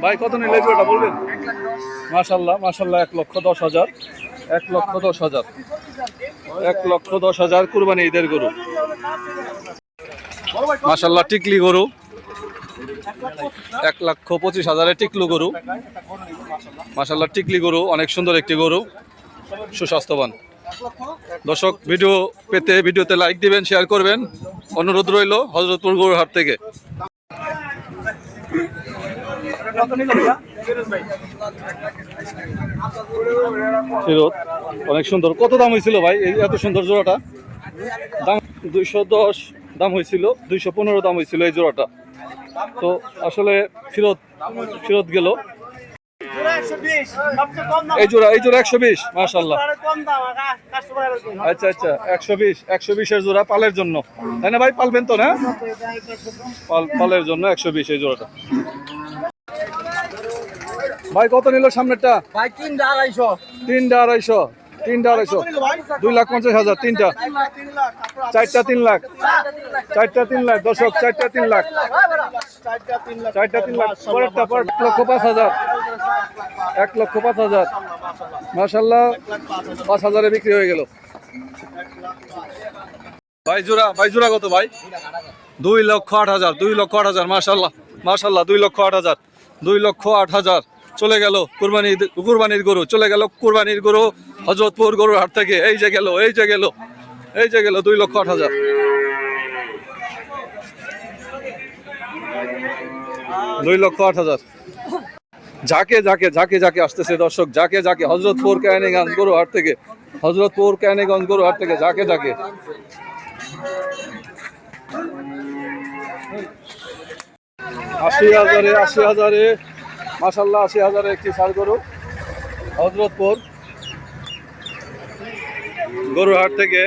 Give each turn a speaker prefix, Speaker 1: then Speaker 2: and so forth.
Speaker 1: ভাই কত নিলে জোড়াটা বলবেন? মাশাল্লাহ মাশাল্লাহ, 1,10,000, 1,10,000, 1,10,000 কুরবানি ঈদের গরু। মাশাল্লাহ টিকলি গরু, 1,25,000 টিকলু গরু। মাশাল্লাহ টিকলি গরু অনেক সুন্দর একটি গরু, সুস্বাস্থ্যবান। দর্শক ভিডিও পেতে ভিডিওতে লাইক দিবেন, শেয়ার করবেন, অনুরোধ রইল হযরতপুর গরুহাট থেকে। ফিরোজ অনেক সুন্দর। কত দাম হয়েছিল ভাই এই এত সুন্দর জোড়াটা? দাম 210 দাম হয়েছিল, 215 দাম হয়েছিল এই জোড়াটা। তো আসলে ফিরত গেল। এই জোড়া 120, মাশাআল্লাহ। আচ্ছা আচ্ছা, 120 এর জোড়া পালের জন্য, তাই না ভাই? পালবেন তো না? পালের জন্য 120 এই জোড়াটা। ভাই কত নিল সামনেরটা?
Speaker 2: ভাই 3,250।
Speaker 1: 3,250, 3,250, 2,50,000 তিনটা। চারটা 3 লাখ, চারটা 3 লাখ দর্শক, চারটা 3 লাখ, চারটা 3 লাখ। পরেরটা 1,05,000, 1,05,000, মাশাআল্লাহ 5,000-এ বিক্রি হয়ে গেল। ভাই জোড়া কত ভাই? 2,08,000, 2,08,000, মাশাআল্লাহ মাশাআল্লাহ, 2,08,000, 2,08,000 চলে গেল কুরবানির গরু, চলে গেল কুরবানির গরু হযরতপুর গরুর হাট থেকে। এই যে গেল 2,08,000। ঝাঁকে আসতেছে দর্শক, ঝাঁকে হযরতপুর কেরানীগঞ্জ গরুহাট থেকে, হযরতপুর কেরানীগঞ্জ গরুহাট থেকে ঝাঁকে 80,000-এ মাশাআল্লাহ, 80,000-এ একটি ষাঁড় গরু হযরতপুর গরুহাট থেকে।